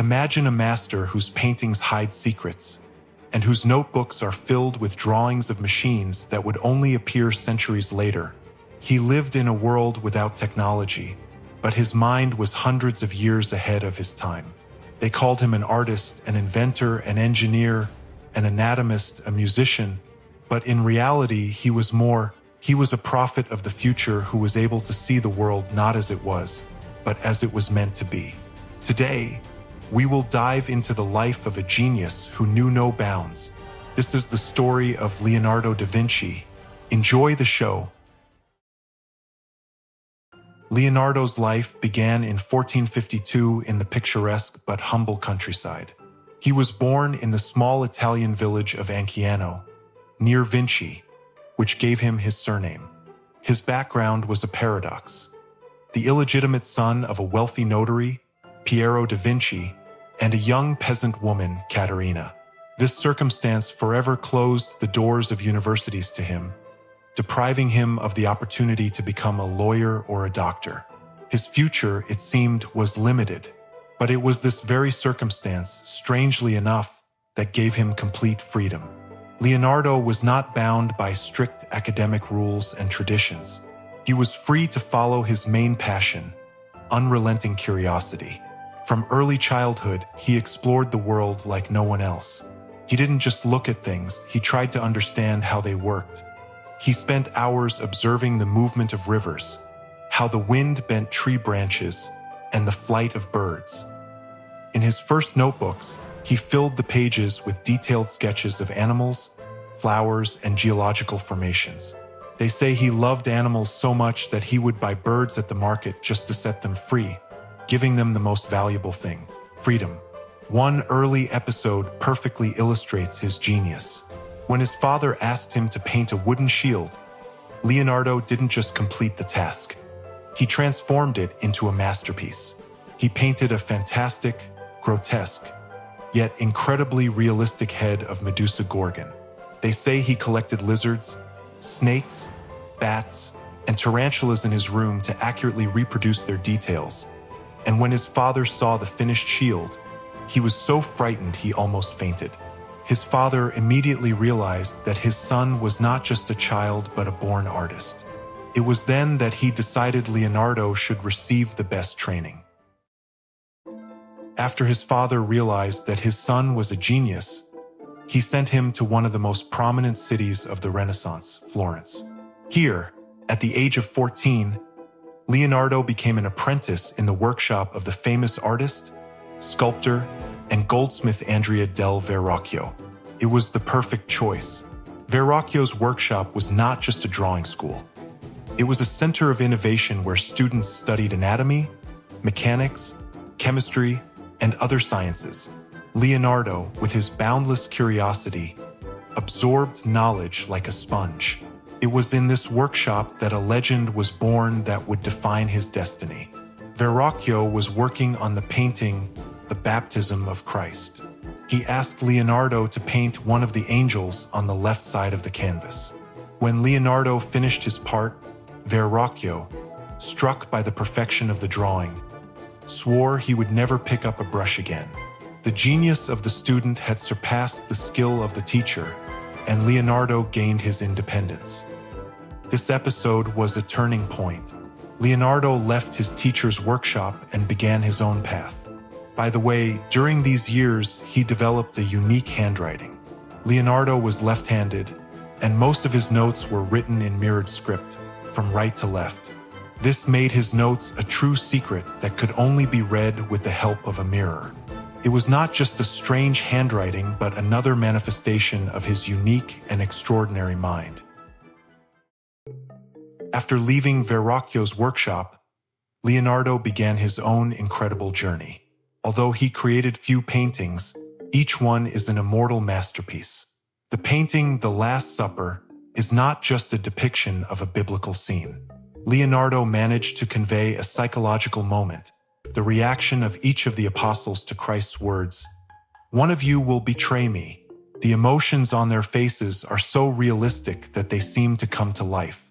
Imagine a master whose paintings hide secrets, and whose notebooks are filled with drawings of machines that would only appear centuries later. He lived in a world without technology, but his mind was hundreds of years ahead of his time. They called him an artist, an inventor, an engineer, an anatomist, a musician, but in reality he was more. He was a prophet of the future who was able to see the world not as it was, but as it was meant to be. Today, we will dive into the life of a genius who knew no bounds. This is the story of Leonardo da Vinci. Enjoy the show. Leonardo's life began in 1452 in the picturesque but humble countryside. He was born in the small Italian village of Anciano, near Vinci, which gave him his surname. His background was a paradox. The illegitimate son of a wealthy notary, Piero da Vinci, and a young peasant woman, Caterina. This circumstance forever closed the doors of universities to him, depriving him of the opportunity to become a lawyer or a doctor. His future, it seemed, was limited, but it was this very circumstance, strangely enough, that gave him complete freedom. Leonardo was not bound by strict academic rules and traditions. He was free to follow his main passion, unrelenting curiosity. From early childhood, he explored the world like no one else. He didn't just look at things, he tried to understand how they worked. He spent hours observing the movement of rivers, how the wind bent tree branches, and the flight of birds. In his first notebooks, he filled the pages with detailed sketches of animals, flowers, and geological formations. They say he loved animals so much that he would buy birds at the market just to set them free, giving them the most valuable thing, freedom. One early episode perfectly illustrates his genius. When his father asked him to paint a wooden shield, Leonardo didn't just complete the task. He transformed it into a masterpiece. He painted a fantastic, grotesque, yet incredibly realistic head of Medusa Gorgon. They say he collected lizards, snakes, bats, and tarantulas in his room to accurately reproduce their details. And when his father saw the finished shield, he was so frightened he almost fainted. His father immediately realized that his son was not just a child but a born artist. It was then that he decided Leonardo should receive the best training. After his father realized that his son was a genius, he sent him to one of the most prominent cities of the Renaissance, Florence. Here, at the age of 14, Leonardo became an apprentice in the workshop of the famous artist, sculptor, and goldsmith Andrea del Verrocchio. It was the perfect choice. Verrocchio's workshop was not just a drawing school. It was a center of innovation where students studied anatomy, mechanics, chemistry, and other sciences. Leonardo, with his boundless curiosity, absorbed knowledge like a sponge. It was in this workshop that a legend was born that would define his destiny. Verrocchio was working on the painting, The Baptism of Christ. He asked Leonardo to paint one of the angels on the left side of the canvas. When Leonardo finished his part, Verrocchio, struck by the perfection of the drawing, swore he would never pick up a brush again. The genius of the student had surpassed the skill of the teacher, and Leonardo gained his independence. This episode was a turning point. Leonardo left his teacher's workshop and began his own path. By the way, during these years, he developed a unique handwriting. Leonardo was left-handed, and most of his notes were written in mirrored script, from right to left. This made his notes a true secret that could only be read with the help of a mirror. It was not just a strange handwriting, but another manifestation of his unique and extraordinary mind. After leaving Verrocchio's workshop, Leonardo began his own incredible journey. Although he created few paintings, each one is an immortal masterpiece. The painting, The Last Supper, is not just a depiction of a biblical scene. Leonardo managed to convey a psychological moment, the reaction of each of the apostles to Christ's words, "One of you will betray me." The emotions on their faces are so realistic that they seem to come to life.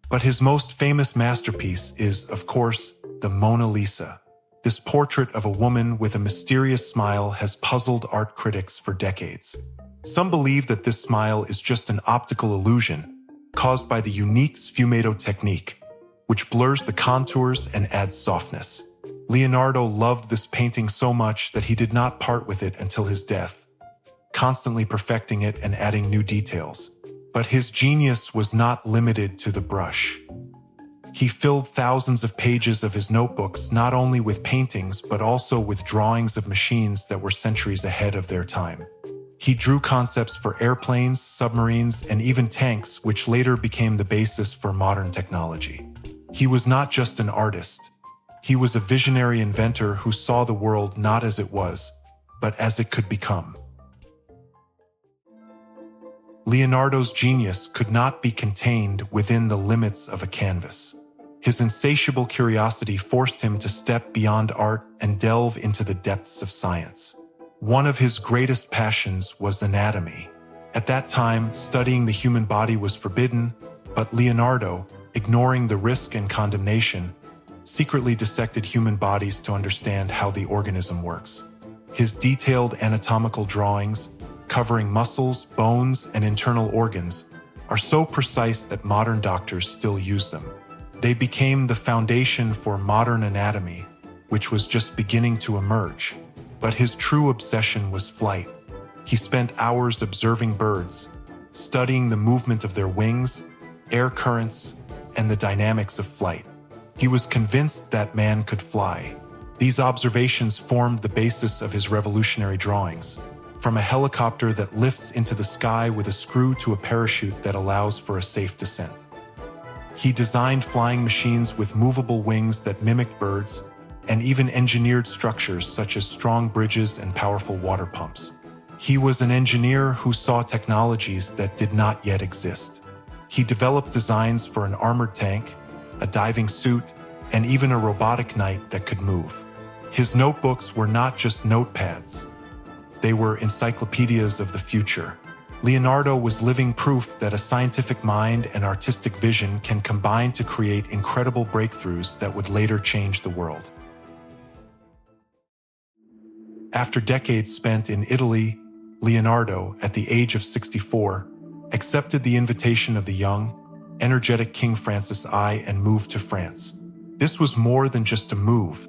But his most famous masterpiece is, of course, the Mona Lisa. This portrait of a woman with a mysterious smile has puzzled art critics for decades. Some believe that this smile is just an optical illusion caused by the unique sfumato technique, which blurs the contours and adds softness. Leonardo loved this painting so much that he did not part with it until his death, constantly perfecting it and adding new details. But his genius was not limited to the brush. He filled thousands of pages of his notebooks not only with paintings but also with drawings of machines that were centuries ahead of their time. He drew concepts for airplanes, submarines, and even tanks, which later became the basis for modern technology. He was not just an artist. He was a visionary inventor who saw the world not as it was, but as it could become. Leonardo's genius could not be contained within the limits of a canvas. His insatiable curiosity forced him to step beyond art and delve into the depths of science. One of his greatest passions was anatomy. At that time, studying the human body was forbidden, but Leonardo, ignoring the risk and condemnation, secretly dissected human bodies to understand how the organism works. His detailed anatomical drawings, covering muscles, bones, and internal organs, are so precise that modern doctors still use them. They became the foundation for modern anatomy, which was just beginning to emerge. But his true obsession was flight. He spent hours observing birds, studying the movement of their wings, air currents, and the dynamics of flight. He was convinced that man could fly. These observations formed the basis of his revolutionary drawings, from a helicopter that lifts into the sky with a screw to a parachute that allows for a safe descent. He designed flying machines with movable wings that mimicked birds, and even engineered structures such as strong bridges and powerful water pumps. He was an engineer who saw technologies that did not yet exist. He developed designs for an armored tank, a diving suit, and even a robotic knight that could move. His notebooks were not just notepads. They were encyclopedias of the future. Leonardo was living proof that a scientific mind and artistic vision can combine to create incredible breakthroughs that would later change the world. After decades spent in Italy, Leonardo, at the age of 64, accepted the invitation of the young, energetic King Francis I and moved to France. This was more than just a move.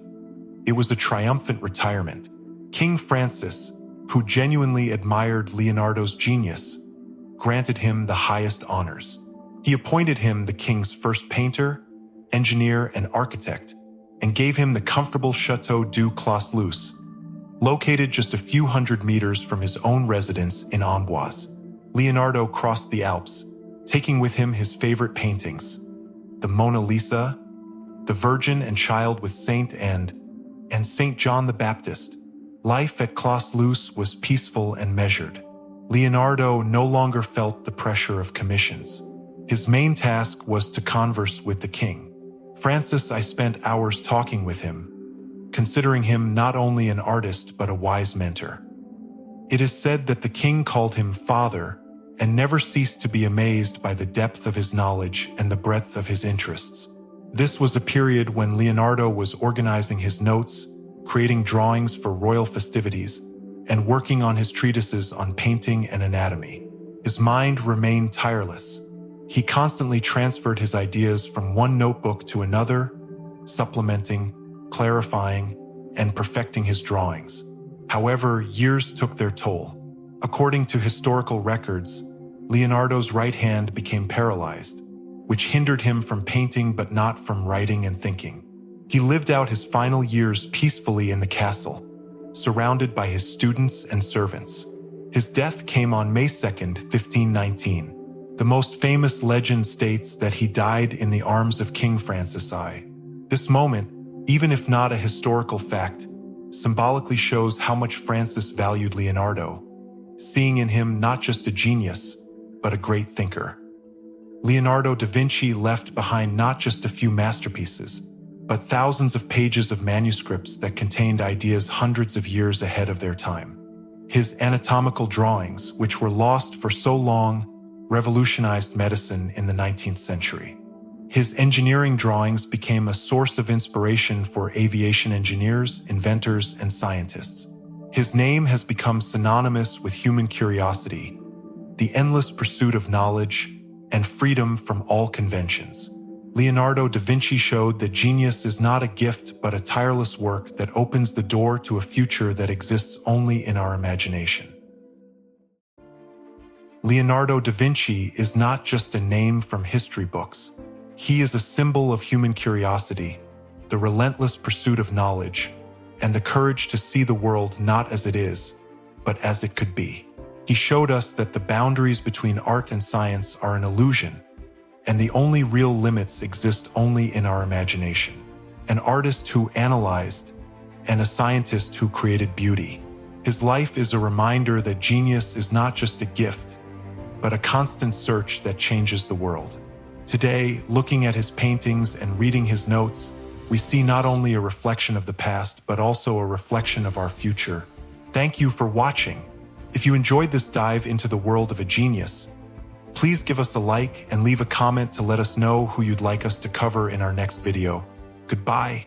It was a triumphant retirement. King Francis, who genuinely admired Leonardo's genius, granted him the highest honors. He appointed him the king's first painter, engineer, and architect, and gave him the comfortable Château du Clos-Luz, located just a few hundred meters from his own residence in Amboise. Leonardo crossed the Alps, taking with him his favorite paintings, the Mona Lisa, the Virgin and Child with Saint and Saint John the Baptist. Life at Clos-Luz was peaceful and measured. Leonardo no longer felt the pressure of commissions. His main task was to converse with the king. Francis, I spent hours talking with him, considering him not only an artist but a wise mentor. It is said that the king called him father and never ceased to be amazed by the depth of his knowledge and the breadth of his interests. This was a period when Leonardo was organizing his notes, creating drawings for royal festivities, and working on his treatises on painting and anatomy. His mind remained tireless. He constantly transferred his ideas from one notebook to another, supplementing, clarifying, and perfecting his drawings. However, years took their toll. According to historical records, Leonardo's right hand became paralyzed, which hindered him from painting but not from writing and thinking. He lived out his final years peacefully in the castle, surrounded by his students and servants. His death came on May 2nd, 1519. The most famous legend states that he died in the arms of King Francis I. This moment, even if not a historical fact, symbolically shows how much Francis valued Leonardo, seeing in him not just a genius, but a great thinker. Leonardo da Vinci left behind not just a few masterpieces, but thousands of pages of manuscripts that contained ideas hundreds of years ahead of their time. His anatomical drawings, which were lost for so long, revolutionized medicine in the 19th century. His engineering drawings became a source of inspiration for aviation engineers, inventors, and scientists. His name has become synonymous with human curiosity, the endless pursuit of knowledge, and freedom from all conventions. Leonardo da Vinci showed that genius is not a gift but a tireless work that opens the door to a future that exists only in our imagination. Leonardo da Vinci is not just a name from history books. He is a symbol of human curiosity, the relentless pursuit of knowledge, and the courage to see the world not as it is, but as it could be. He showed us that the boundaries between art and science are an illusion, and the only real limits exist only in our imagination. An artist who analyzed, and a scientist who created beauty. His life is a reminder that genius is not just a gift, but a constant search that changes the world. Today, looking at his paintings and reading his notes, we see not only a reflection of the past, but also a reflection of our future. Thank you for watching. If you enjoyed this dive into the world of a genius, please give us a like and leave a comment to let us know who you'd like us to cover in our next video. Goodbye.